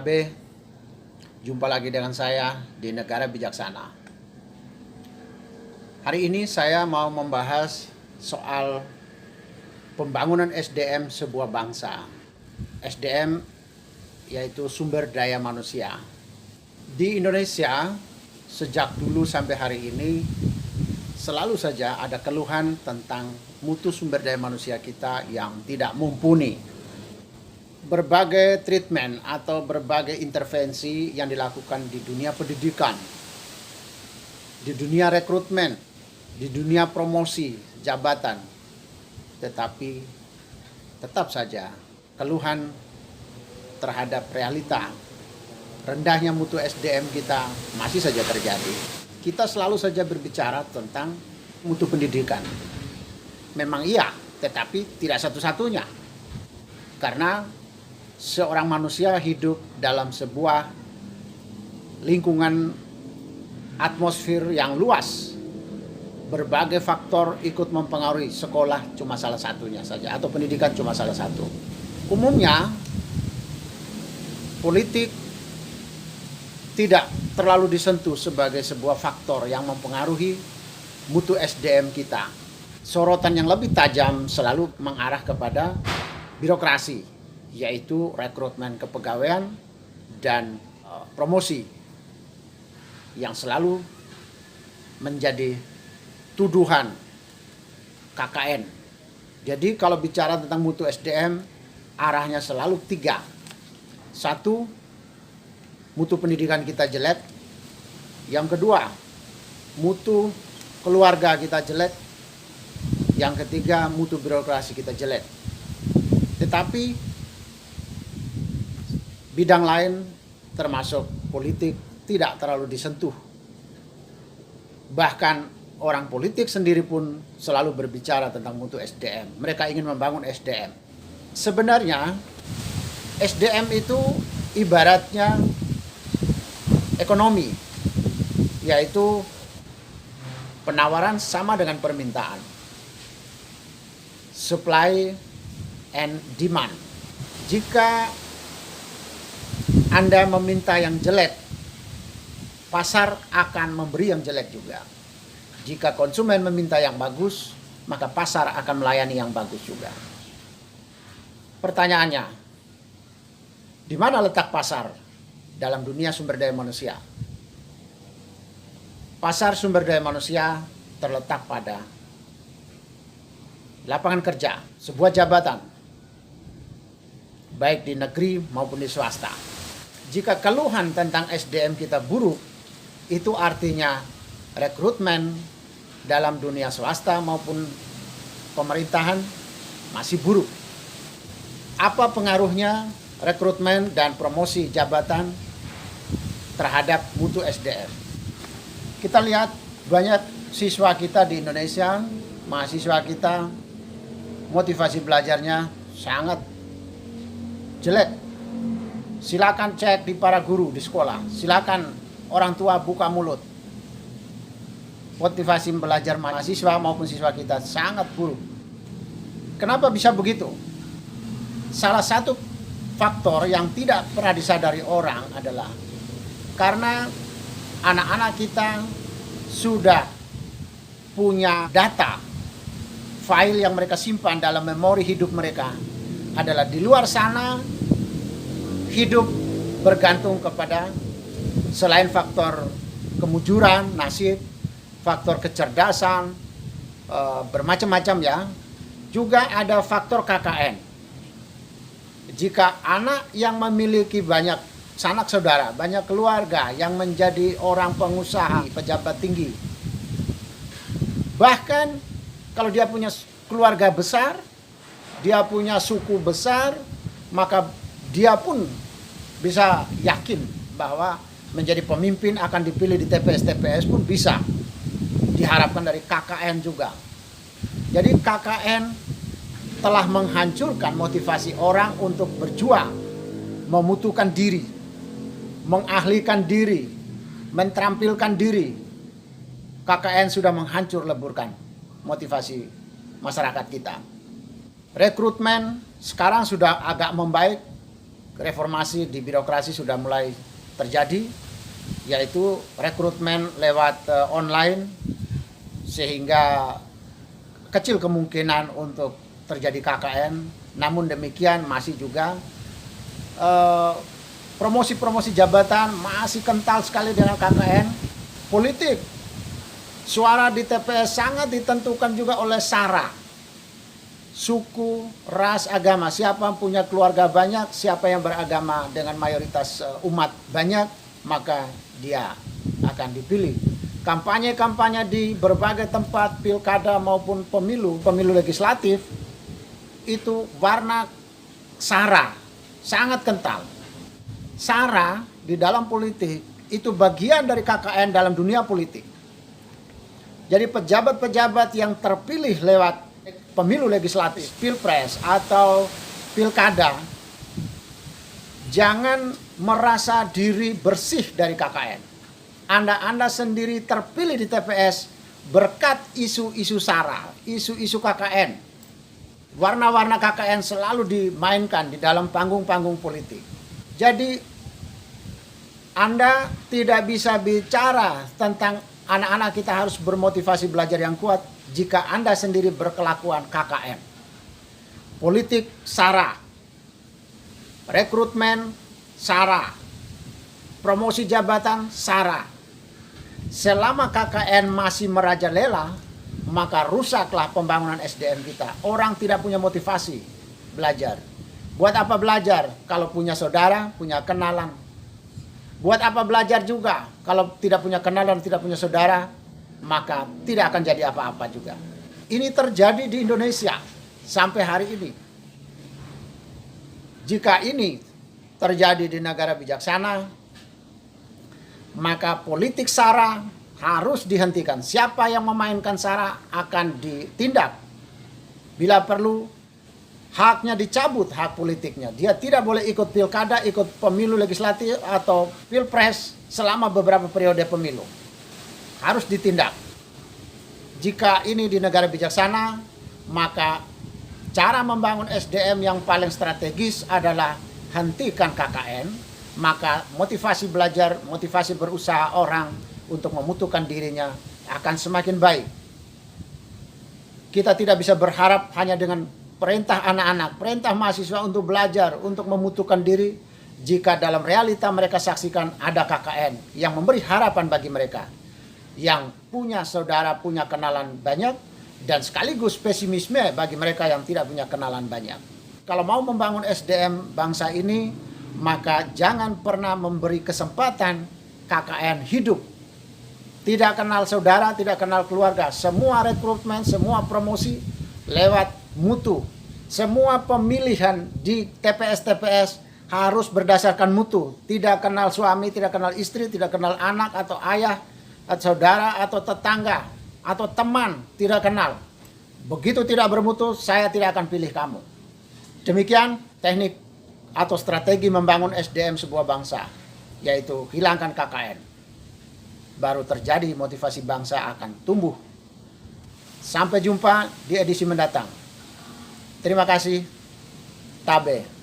KB, jumpa lagi dengan saya di Negara Bijaksana. Hari ini saya mau membahas soal pembangunan SDM sebuah bangsa. SDM yaitu sumber daya manusia. Di Indonesia, sejak dulu sampai hari ini, selalu saja ada keluhan tentang mutu sumber daya manusia kita yang tidak mumpuni. Berbagai treatment atau berbagai intervensi yang dilakukan di dunia pendidikan, di dunia rekrutmen, di dunia promosi jabatan, tetapi tetap saja keluhan terhadap realita rendahnya mutu SDM kita masih saja terjadi. Kita selalu saja berbicara tentang mutu pendidikan. Memang iya, tetapi tidak satu-satunya. Karena seorang manusia hidup dalam sebuah lingkungan atmosfer yang luas. Berbagai faktor ikut mempengaruhi. Sekolah cuma salah satunya saja, atau pendidikan cuma salah satu. Umumnya politik tidak terlalu disentuh sebagai sebuah faktor yang mempengaruhi mutu SDM kita. Sorotan yang lebih tajam selalu mengarah kepada birokrasi, yaitu rekrutmen kepegawaian dan promosi yang selalu menjadi tuduhan KKN. Jadi kalau bicara tentang mutu SDM, arahnya selalu tiga. Satu, mutu pendidikan kita jelek. Yang kedua, mutu keluarga kita jelek. Yang ketiga, mutu birokrasi kita jelek. Tetapi bidang lain termasuk politik tidak terlalu disentuh. Bahkan orang politik sendiri pun selalu berbicara tentang mutu SDM. Mereka ingin membangun SDM. Sebenarnya SDM itu ibaratnya ekonomi, yaitu penawaran sama dengan permintaan. Supply and demand. Jika Anda meminta yang jelek, pasar akan memberi yang jelek juga. Jika konsumen meminta yang bagus, maka pasar akan melayani yang bagus juga. Pertanyaannya, di mana letak pasar dalam dunia sumber daya manusia? Pasar sumber daya manusia terletak pada lapangan kerja, sebuah jabatan, baik di negeri maupun di swasta. Jika keluhan tentang SDM kita buruk, itu artinya rekrutmen dalam dunia swasta maupun pemerintahan masih buruk. Apa pengaruhnya rekrutmen dan promosi jabatan terhadap mutu SDM? Kita lihat banyak siswa kita di Indonesia, mahasiswa kita, motivasi belajarnya sangat jelek. Silakan cek di para guru di sekolah, silakan orang tua buka mulut. Motivasi belajar mahasiswa maupun siswa kita sangat buruk. Kenapa bisa begitu? Salah satu faktor yang tidak pernah disadari orang adalah karena anak-anak kita sudah punya data, file yang mereka simpan dalam memori hidup mereka adalah di luar sana. Hidup bergantung kepada selain faktor kemujuran, nasib, faktor kecerdasan, bermacam-macam ya, juga ada faktor KKN. Jika anak yang memiliki banyak sanak saudara, banyak keluarga yang menjadi orang pengusaha, pejabat tinggi, bahkan kalau dia punya keluarga besar, dia punya suku besar, maka dia pun bisa yakin bahwa menjadi pemimpin akan dipilih di TPS-TPS pun bisa. Diharapkan dari KKN juga. Jadi KKN telah menghancurkan motivasi orang untuk berjuang, memutuhkan diri, mengahlikan diri, menterampilkan diri. KKN sudah menghancur leburkan motivasi masyarakat kita. Rekrutmen sekarang sudah agak membaik, reformasi di birokrasi sudah mulai terjadi, yaitu rekrutmen lewat online, sehingga kecil kemungkinan untuk terjadi KKN. Namun demikian masih juga promosi-promosi jabatan masih kental sekali dengan KKN. Politik, suara di TPS sangat ditentukan juga oleh SARA, suku, ras, agama. Siapa yang punya keluarga banyak, siapa yang beragama dengan mayoritas umat banyak, maka dia akan dipilih. Kampanye-kampanye di berbagai tempat, pilkada maupun pemilu legislatif, itu warna SARA sangat kental. SARA di dalam politik itu bagian dari KKN dalam dunia politik. Jadi pejabat-pejabat yang terpilih lewat pemilu legislatif, pilpres atau pilkada, jangan merasa diri bersih dari KKN. Anda sendiri terpilih di TPS berkat isu-isu SARA, isu-isu KKN. Warna-warna KKN selalu dimainkan di dalam panggung-panggung politik. Jadi Anda tidak bisa bicara tentang anak-anak kita harus bermotivasi belajar yang kuat jika Anda sendiri berkelakuan KKN. Politik SARA, rekrutmen SARA, promosi jabatan SARA. Selama KKN masih merajalela, maka rusaklah pembangunan SDM kita. Orang tidak punya motivasi belajar. Buat apa belajar kalau punya saudara, punya kenalan? Buat apa belajar juga kalau tidak punya kenalan, tidak punya saudara, maka tidak akan jadi apa-apa juga. Ini terjadi di Indonesia sampai hari ini. Jika ini terjadi di negara bijaksana, maka politik SARA harus dihentikan. Siapa yang memainkan SARA akan ditindak. Bila perlu, haknya dicabut, hak politiknya. Dia tidak boleh ikut pilkada, ikut pemilu legislatif atau pilpres selama beberapa periode pemilu. Harus ditindak. Jika ini di negara bijaksana, maka cara membangun SDM yang paling strategis adalah hentikan KKN, maka motivasi belajar, motivasi berusaha orang untuk memutuhkan dirinya akan semakin baik. Kita tidak bisa berharap hanya dengan perintah anak-anak, perintah mahasiswa untuk belajar, untuk memutuhkan diri, jika dalam realita mereka saksikan ada KKN yang memberi harapan bagi mereka, yang punya saudara, punya kenalan banyak, dan sekaligus pesimisme bagi mereka yang tidak punya kenalan banyak. Kalau mau membangun SDM bangsa ini, maka jangan pernah memberi kesempatan KKN hidup. Tidak kenal saudara, tidak kenal keluarga. Semua rekrutmen, semua promosi lewat mutu. Semua pemilihan di TPS-TPS harus berdasarkan mutu. Tidak kenal suami, tidak kenal istri, tidak kenal anak atau ayah, atau saudara, atau tetangga, atau teman, tidak kenal. Begitu tidak bermutu, saya tidak akan pilih kamu. Demikian teknik atau strategi membangun SDM sebuah bangsa, yaitu hilangkan KKN. Baru terjadi motivasi bangsa akan tumbuh. Sampai jumpa di edisi mendatang. Terima kasih. Tabe.